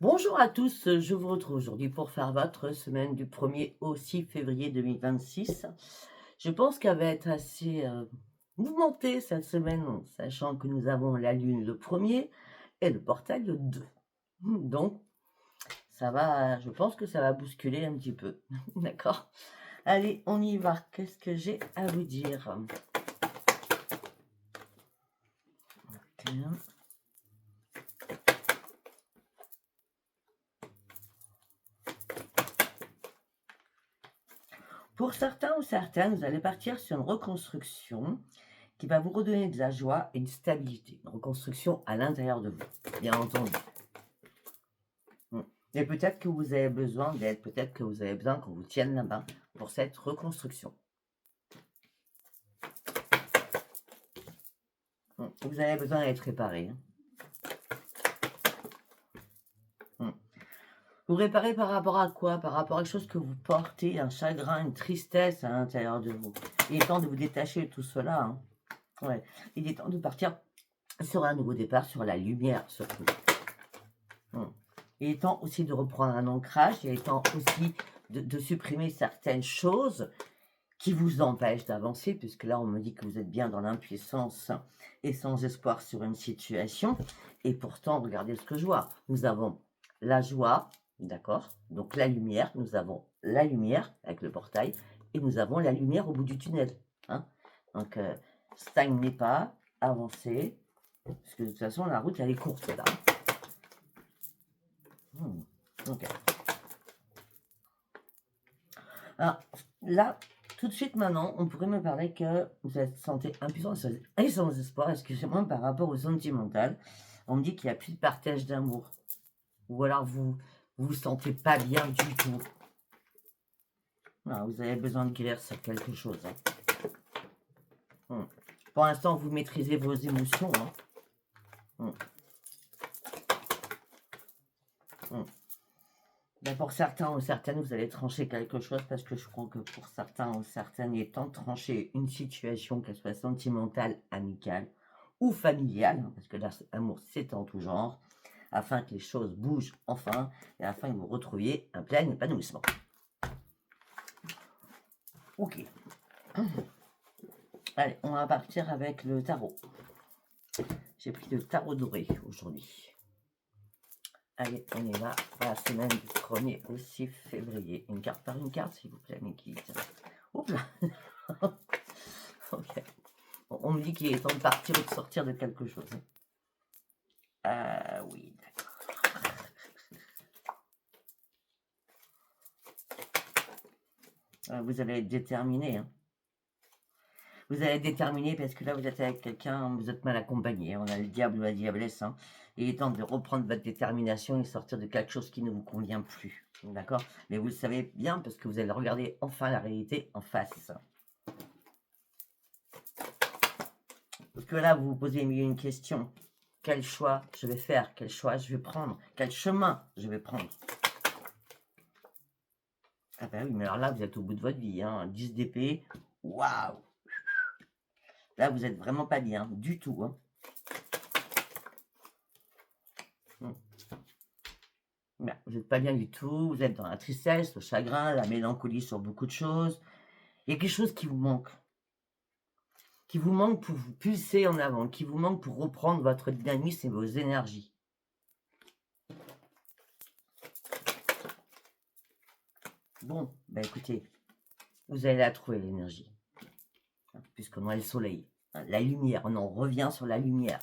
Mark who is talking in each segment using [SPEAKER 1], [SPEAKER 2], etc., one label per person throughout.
[SPEAKER 1] Bonjour à tous, je vous retrouve aujourd'hui pour faire votre semaine du 1er au 6 février 2026. Je pense qu'elle va être assez mouvementée cette semaine, sachant que nous avons la Lune le 1er et le portail le 2. Donc, ça va, je pense que ça va bousculer un petit peu. D'accord? Allez, on y va. Qu'est-ce que j'ai à vous dire? Tiens. Pour certains ou certaines, vous allez partir sur une reconstruction qui va vous redonner de la joie et une stabilité. Une reconstruction à l'intérieur de vous, bien entendu. Et peut-être que vous avez besoin d'aide, peut-être que vous avez besoin qu'on vous tienne la main pour cette reconstruction. Vous avez besoin d'être réparé. Vous réparez par rapport à quoi? Par rapport à quelque chose que vous portez, un chagrin, une tristesse à l'intérieur de vous. Il est temps de vous détacher de tout cela. Ouais. Il est temps de partir sur un nouveau départ, sur la lumière surtout. Il est temps aussi de reprendre un ancrage, il est temps aussi de supprimer certaines choses qui vous empêchent d'avancer, puisque là, on me dit que vous êtes bien dans l'impuissance et sans espoir sur une situation. Et pourtant, regardez ce que je vois. Nous avons la joie, d'accord? Donc la lumière, nous avons la lumière avec le portail, et nous avons la lumière au bout du tunnel. Donc, stagnez pas, avancez, parce que de toute façon, la route, elle est courte là. Ok. Alors, là, tout de suite maintenant, on pourrait me parler que vous êtes sentez impuissant et sans espoir, excusez-moi, par rapport au sentimental. On me dit qu'il n'y a plus de partage d'amour. Ou alors vous sentez pas bien du tout. Non, vous avez besoin de guérir sur quelque chose. Pour l'instant, vous maîtrisez vos émotions. Ben pour certains ou certaines, vous allez trancher quelque chose parce que je crois que pour certains ou certaines, il est temps de trancher une situation, qu'elle soit sentimentale, amicale ou familiale, parce que l'amour, c'est en tout genre, afin que les choses bougent enfin et afin que vous retrouviez un plein épanouissement. Ok. Allez, on va partir avec le tarot. J'ai pris le tarot doré aujourd'hui. Allez, on y va pour la semaine du 1er au 6 février. Une carte par une carte, s'il vous plaît, mes kids. Oups là. Ok. On me dit qu'il est temps de partir ou de sortir de quelque chose. Oui, d'accord. Vous allez être déterminé. Vous allez être déterminé parce que là, vous êtes avec quelqu'un, vous êtes mal accompagné. On a le diable ou la diablesse. Il est temps de reprendre votre détermination et sortir de quelque chose qui ne vous convient plus. D'accord? Mais vous le savez bien parce que vous allez regarder enfin la réalité en face. Parce que là, vous vous posez une question. Quel choix je vais faire? Quel choix je vais prendre? Quel chemin je vais prendre? Ah bah oui, mais alors là, vous êtes au bout de votre vie. 10 d'épée. Waouh! Là, vous êtes vraiment pas bien, du tout. Bah, vous n'êtes pas bien du tout. Vous êtes dans la tristesse, le chagrin, la mélancolie sur beaucoup de choses. Il y a quelque chose qui vous manque. Qui vous manque pour vous pulser en avant. Qui vous manque pour reprendre votre dynamisme et vos énergies. Bon, bah écoutez, vous allez la trouver, l'énergie. Puisqu'on a le soleil. La lumière, on en revient sur la lumière.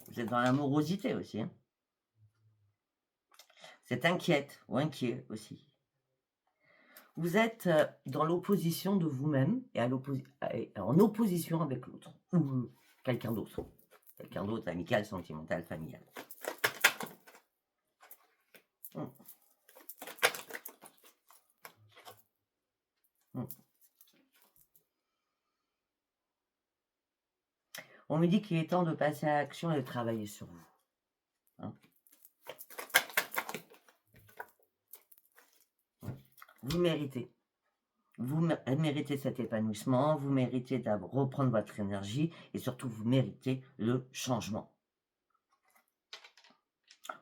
[SPEAKER 1] Vous êtes dans l'amorosité aussi. Vous êtes inquiète ou inquiet aussi. Vous êtes dans l'opposition de vous-même et en opposition avec l'autre ou quelqu'un d'autre. Quelqu'un d'autre, amical, sentimental, familial. On me dit qu'il est temps de passer à l'action et de travailler sur vous. Vous méritez. Vous méritez cet épanouissement, vous méritez de reprendre votre énergie et surtout vous méritez le changement.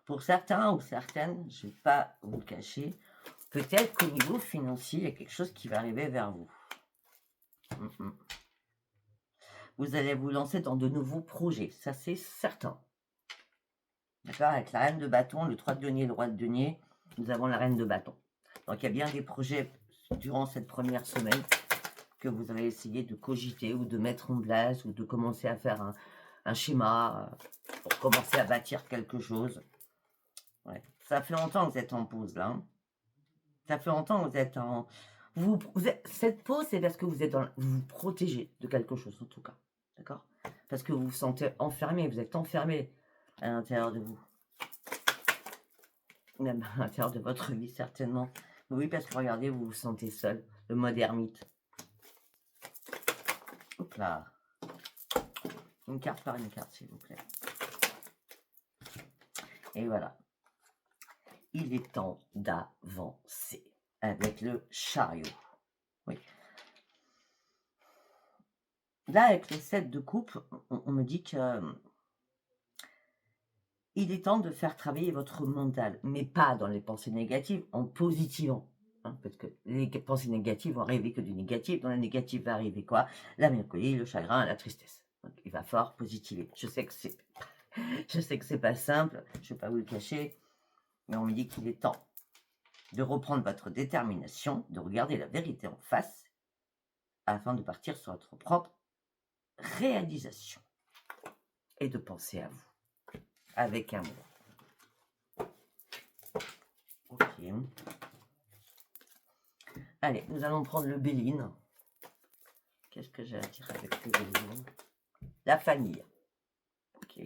[SPEAKER 1] Pour certains ou certaines, je ne vais pas vous le cacher, peut-être qu'au niveau financier, il y a quelque chose qui va arriver vers vous. Vous allez vous lancer dans de nouveaux projets, ça c'est certain. D'accord? Avec la reine de bâton, le 3 de denier, le roi de denier, nous avons la reine de bâton. Donc il y a bien des projets durant cette première semaine que vous allez essayer de cogiter ou de mettre en place ou de commencer à faire un schéma pour commencer à bâtir quelque chose. Ouais. Ça fait longtemps que vous êtes en pause là. Hein. Ça fait longtemps que vous êtes en... cette pause, c'est parce que vous vous protégez de quelque chose en tout cas. D'accord? Parce que vous vous sentez enfermé, vous êtes enfermé à l'intérieur de vous. Même à l'intérieur de votre vie, certainement. Oui, parce que regardez, vous vous sentez seul. Le mode ermite. Hop là. Une carte par une carte, s'il vous plaît. Et voilà. Il est temps d'avancer avec le chariot. Oui. Là, avec le 7 de coupe, on me dit que il est temps de faire travailler votre mental, mais pas dans les pensées négatives, en positivant. Hein, parce que les pensées négatives vont arriver que du négatif. Dans le négatif va arriver quoi? La mélancolie, le chagrin, la tristesse. Donc, il va falloir positiver. Je sais que c'est pas simple, je ne vais pas vous le cacher, mais on me dit qu'il est temps de reprendre votre détermination, de regarder la vérité en face, afin de partir sur votre propre réalisation et de penser à vous avec amour. Ok. Allez, nous allons prendre le Béline. Qu'est-ce que j'ai à dire avec le Béline? La famille. Ok.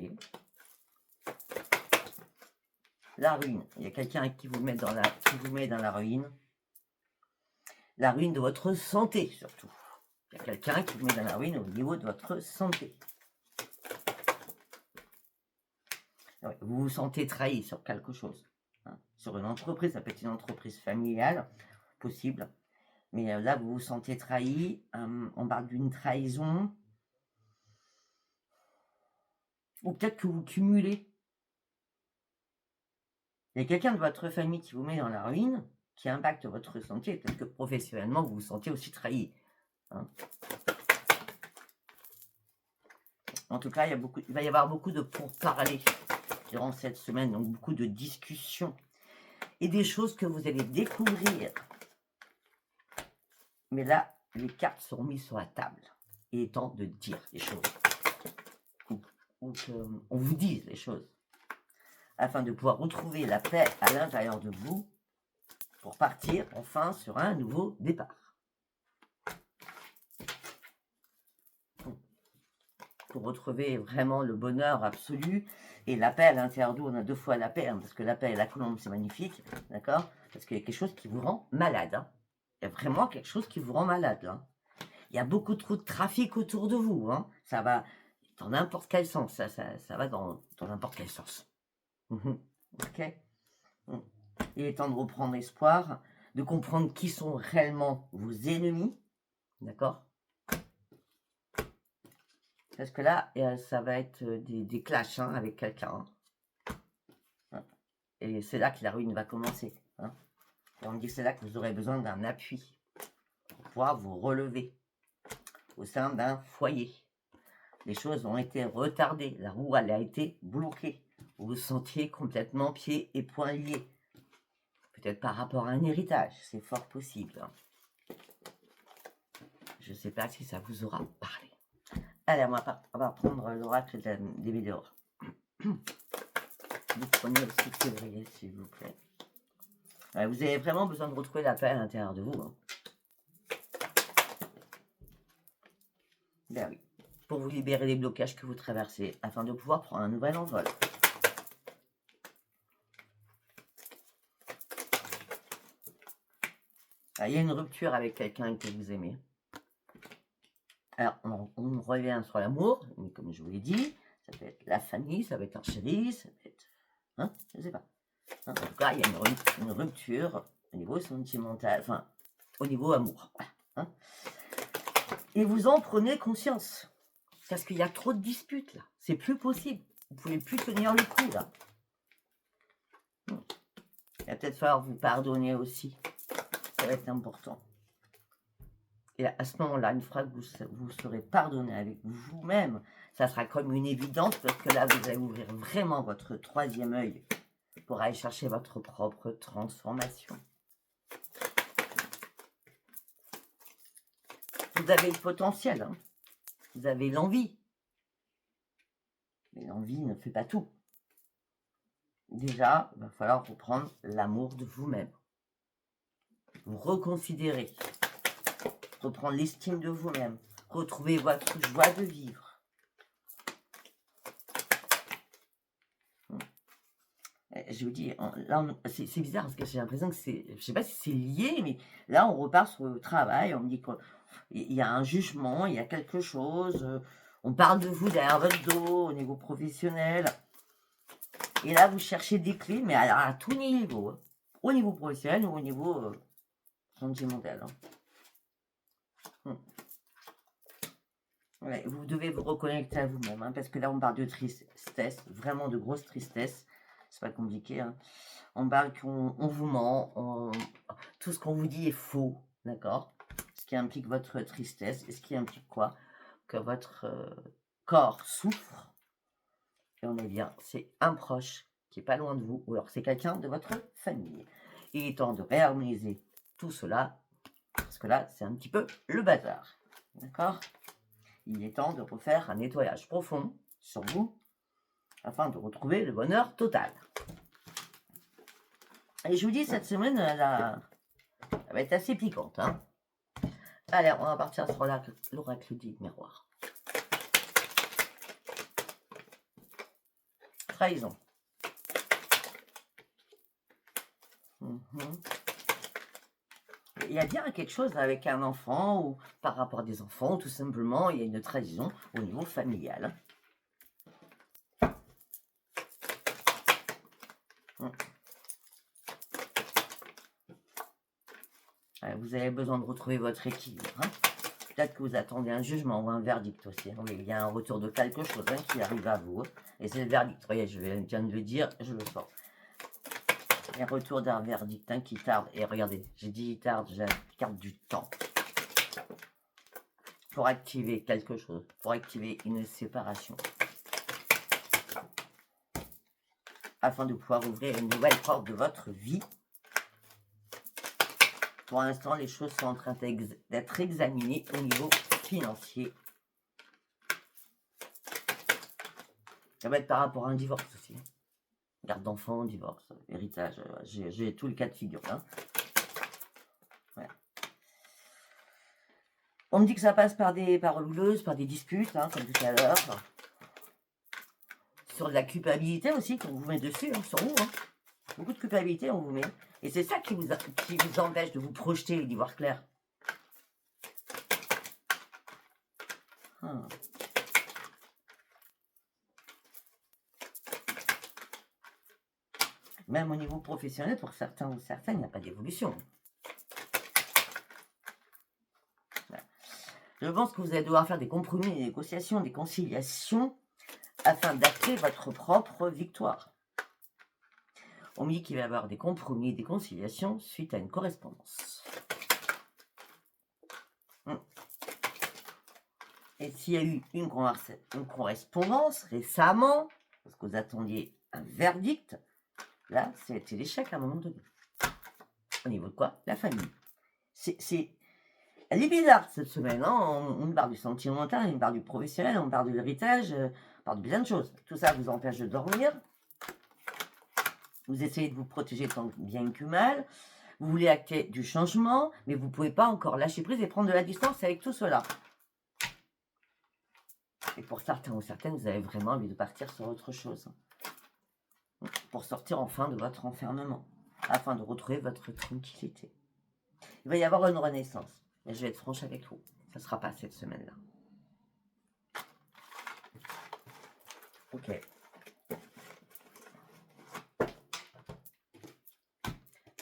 [SPEAKER 1] La ruine. Il y a quelqu'un qui vous met dans la ruine. La ruine de votre santé, surtout. Il y a quelqu'un qui vous met dans la ruine au niveau de votre santé. Vous vous sentez trahi sur quelque chose. Hein. Sur une entreprise, ça peut être une entreprise familiale, possible. Mais là, vous vous sentez trahi. On parle d'une trahison. Ou peut-être que vous cumulez. Il y a quelqu'un de votre famille qui vous met dans la ruine, qui impacte votre santé. Peut-être que professionnellement, vous vous sentez aussi trahi. Hein. En tout cas, il va y avoir beaucoup de pourparlers durant cette semaine. Donc, beaucoup de discussions. Et des choses que vous allez découvrir. Mais là, les cartes sont mises sur la table. Il est temps de dire les choses. Ou qu'on vous dise les choses. Afin de pouvoir retrouver la paix à l'intérieur de vous. Pour partir enfin sur un nouveau départ. Pour retrouver vraiment le bonheur absolu et la paix à l'intérieur d'où on a deux fois la paix, hein, parce que la paix et la colombe c'est magnifique, d'accord? Parce qu'il y a quelque chose qui vous rend malade. Hein. Il y a vraiment quelque chose qui vous rend malade là. Il y a beaucoup trop de trafic autour de vous. Hein. Ça va dans n'importe quel sens. Ça va dans n'importe quel sens. Ok. Il est temps de reprendre espoir, de comprendre qui sont réellement vos ennemis. D'accord? Parce que là, ça va être des clashs hein, avec quelqu'un. Hein. Et c'est là que la ruine va commencer. Hein. Et on me dit que c'est là que vous aurez besoin d'un appui pour pouvoir vous relever au sein d'un foyer. Les choses ont été retardées. La roue, elle a été bloquée. Vous vous sentiez complètement pieds et poings liés. Peut-être par rapport à un héritage. C'est fort possible. Hein. Je ne sais pas si ça vous aura parlé. Allez, on va prendre l'oracle des Médéors. Vous prenez aussi février, s'il vous plaît. Vous avez vraiment besoin de retrouver la paix à l'intérieur de vous. Hein. Ben oui. Pour vous libérer des blocages que vous traversez, afin de pouvoir prendre un nouvel envol. Il y a une rupture avec quelqu'un que vous aimez. Alors, on revient sur l'amour, mais comme je vous l'ai dit, ça peut être la famille, ça peut être un chéri, ça peut être... Hein, je ne sais pas. En tout cas, il y a une rupture au niveau sentimental, enfin, au niveau amour. Voilà. hein. Et vous en prenez conscience. Parce qu'il y a trop de disputes, là. C'est plus possible. Vous ne pouvez plus tenir le coup, là. Il va peut-être falloir vous pardonner aussi. Ça va être important. Et à ce moment-là, une fois que vous serez pardonné avec vous-même, ça sera comme une évidence parce que là, vous allez ouvrir vraiment votre troisième œil pour aller chercher votre propre transformation. Vous avez le potentiel, hein. Vous avez l'envie. Mais l'envie ne fait pas tout. Déjà, il va falloir reprendre l'amour de vous-même. Vous reconsidérer. Reprendre l'estime de vous-même. Retrouver votre joie de vivre. Je vous dis, là, c'est bizarre parce que j'ai l'impression que c'est, je ne sais pas si c'est lié, mais là, on repart sur le travail. On me dit qu'il y a un jugement, il y a quelque chose. On parle de vous derrière votre dos, au niveau professionnel. Et là, vous cherchez des clés, mais à tous les niveaux. Hein. Au niveau professionnel ou au niveau sentimental. Hein. Ouais, vous devez vous reconnecter à vous-même, hein, parce que là, on parle de tristesse, vraiment de grosse tristesse. C'est pas compliqué. Hein. On parle qu'on vous ment, tout ce qu'on vous dit est faux, d'accord? Ce qui implique votre tristesse, et ce qui implique quoi? Que votre corps souffre. Et on est bien, c'est un proche qui est pas loin de vous, ou alors c'est quelqu'un de votre famille. Il est temps de réharmoniser tout cela, parce que là, c'est un petit peu le bazar, d'accord? Il est temps de refaire un nettoyage profond sur vous, afin de retrouver le bonheur total. Et je vous dis, cette semaine, elle va être assez piquante. Hein. Allez, on va partir sur l'oracle du miroir. Trahison. Il y a bien quelque chose avec un enfant, ou par rapport à des enfants, ou tout simplement, il y a une trahison au niveau familial. Vous avez besoin de retrouver votre équilibre. Hein. Peut-être que vous attendez un jugement ou un verdict aussi. Oui, il y a un retour de quelque chose qui arrive à vous. Et c'est le verdict. Vous voyez, je viens de le dire, je le sens. Un retour d'un verdict qui tarde. Et regardez, j'ai dit il tarde, j'ai la carte du temps. Pour activer quelque chose, pour activer une séparation. Afin de pouvoir ouvrir une nouvelle porte de votre vie. Pour l'instant, les choses sont en train d'être examinées au niveau financier. Ça va être par rapport à un divorce aussi. Garde d'enfants, divorce, héritage. J'ai tout le cas de figure. Hein. Ouais. On me dit que ça passe par des paroles houleuses, par des disputes, hein, comme tout à l'heure. Sur de la culpabilité aussi qu'on vous met dessus, hein, sur vous. Hein. Beaucoup de culpabilité, on vous met. Et c'est ça qui vous empêche de vous projeter et d'y voir clair. Même au niveau professionnel, pour certains ou certaines, il n'y a pas d'évolution. Je pense que vous allez devoir faire des compromis, des négociations, des conciliations afin d'acter votre propre victoire. On me dit qu'il va y avoir des compromis, des conciliations suite à une correspondance. Et s'il y a eu une correspondance récemment, parce que vous attendiez un verdict, là, c'était l'échec à un moment donné. Au niveau de quoi? La famille. Elle est bizarre cette semaine. Hein, on parle du sentimental, on parle du professionnel, on parle de l'héritage, on parle de plein de choses. Tout ça vous empêche de dormir. Vous essayez de vous protéger tant bien que mal. Vous voulez acter du changement, mais vous ne pouvez pas encore lâcher prise et prendre de la distance avec tout cela. Et pour certains ou certaines, vous avez vraiment envie de partir sur autre chose. Pour sortir enfin de votre enfermement, afin de retrouver votre tranquillité. Il va y avoir une renaissance. Mais je vais être franche avec vous. Ça ne sera pas cette semaine-là. Ok.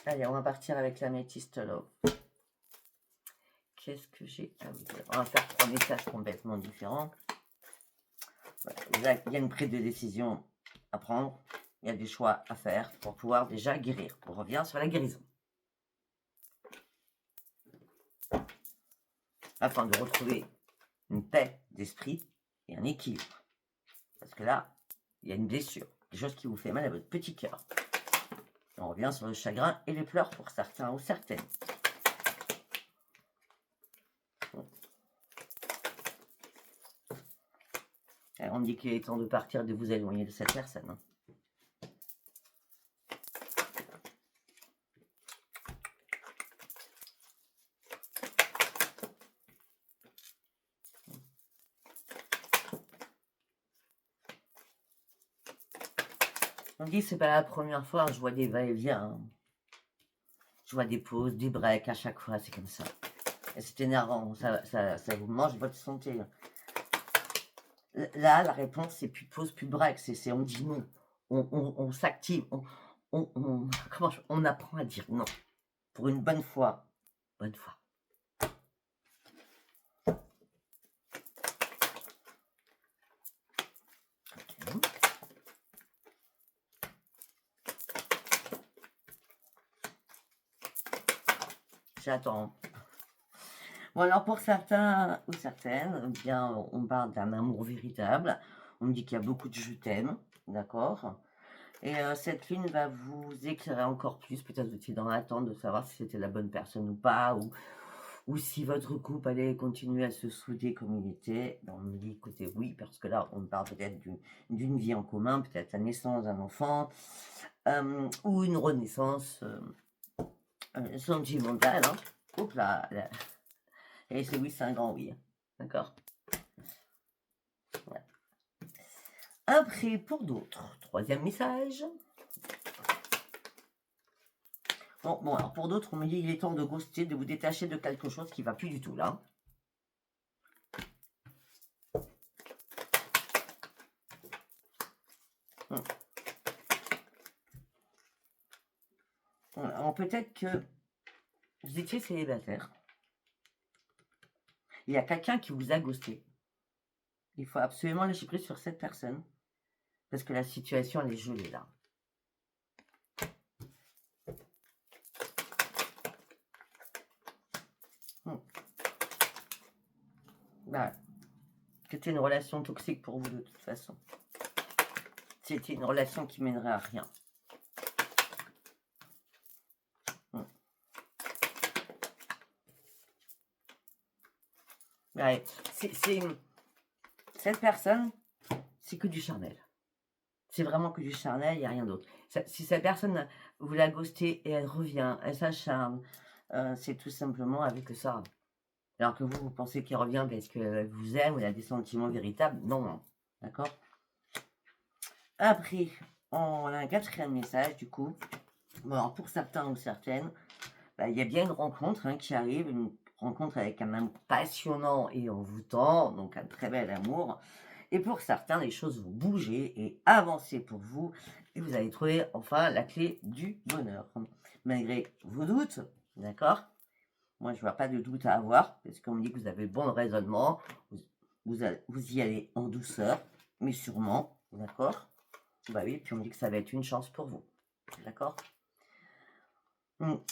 [SPEAKER 1] Allez, on va partir avec l'améthyste love. qu'est-ce que j'ai à vous dire? On va faire 3 messages complètement différents. Voilà, il y a une prise de décision à prendre. Il y a des choix à faire pour pouvoir déjà guérir. On revient sur la guérison. Afin de retrouver une paix d'esprit et un équilibre. Parce que là, il y a une blessure, quelque chose qui vous fait mal à votre petit cœur. On revient sur le chagrin et les pleurs pour certains ou certaines. Et on me dit qu'il est temps de partir, de vous éloigner de cette personne. Hein. On me dit que c'est pas la première fois, je vois des va-et-vient. Hein. Je vois des pauses, des breaks à chaque fois, c'est comme ça. Et c'est énervant, ça vous mange votre santé. Là, la réponse, c'est plus de pause, plus de break. C'est on dit non. On s'active. On apprend à dire non. Pour une bonne fois. Bonne fois. Okay. J'attends. Bon, alors pour certains ou certaines, eh bien, on parle d'un amour véritable. On me dit qu'il y a beaucoup de je t'aime, d'accord? Et cette lune va vous éclairer encore plus. Peut-être vous étiez dans l'attente de savoir si c'était la bonne personne ou pas, ou si votre couple allait continuer à se souder comme il était. On me dit, écoutez, oui, parce que là, on parle peut-être d'une vie en commun, peut-être la naissance d'un enfant, ou une renaissance sentimentale. Hein. Oups là. Et c'est oui, c'est un grand oui. D'accord. Voilà. Après, pour d'autres, troisième message. Bon, alors pour d'autres, on me dit qu'il est temps de ghoster, de vous détacher de quelque chose qui ne va plus du tout là. Alors peut-être que vous étiez célibataire. Il y a quelqu'un qui vous a ghosté. Il faut absolument lâcher prise sur cette personne. Parce que la situation, elle est gelée là. Bah, c'était une relation toxique pour vous de toute façon. C'était une relation qui mènerait à rien. Ouais, cette personne, c'est que du charnel. C'est vraiment que du charnel, il n'y a rien d'autre. Si cette personne, vous la ghostez et elle revient, elle s'acharne, c'est tout simplement avec ça. Alors que vous pensez qu'elle revient parce qu'elle vous aime ou elle a des sentiments véritables. Non, d'accord. Après, on a un quatrième message, du coup. Bon, alors pour certains ou certaines, bah, il y a bien une rencontre qui arrive, une rencontre avec un amour passionnant et envoûtant, donc un très bel amour. Et pour certains, les choses vont bouger et avancer pour vous. Et vous allez trouver enfin la clé du bonheur. Malgré vos doutes, d'accord? Moi, je ne vois pas de doute à avoir, parce qu'on me dit que vous avez le bon raisonnement. Vous y allez en douceur, mais sûrement, d'accord? Bah oui, puis on me dit que ça va être une chance pour vous, d'accord?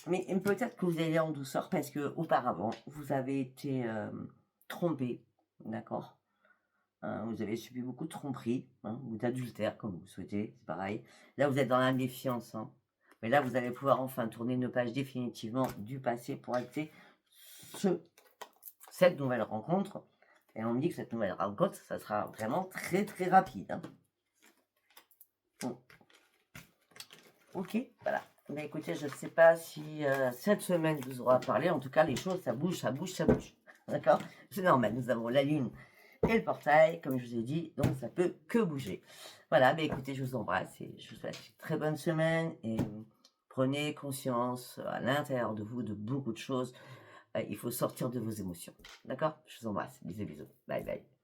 [SPEAKER 1] Mais peut-être que vous allez en douceur parce que auparavant vous avez été trompé, d'accord? Vous avez subi beaucoup de tromperies, ou d'adultère, comme vous souhaitez, c'est pareil. Là, vous êtes dans la méfiance, hein. Mais là, vous allez pouvoir enfin tourner une page définitivement du passé pour acter cette nouvelle rencontre. Et on me dit que cette nouvelle rencontre, ça sera vraiment très très rapide. Hein. Bon. Ok, voilà. Mais écoutez, je ne sais pas si cette semaine vous aura parlé. En tout cas, les choses, ça bouge, ça bouge, ça bouge. D'accord? C'est normal. Nous avons la lune et le portail, comme je vous ai dit. Donc, ça peut que bouger. Voilà. Mais écoutez, je vous embrasse et je vous souhaite une très bonne semaine. Et prenez conscience à l'intérieur de vous de beaucoup de choses. Il faut sortir de vos émotions. D'accord? Je vous embrasse. Bisous, bisous. Bye, bye.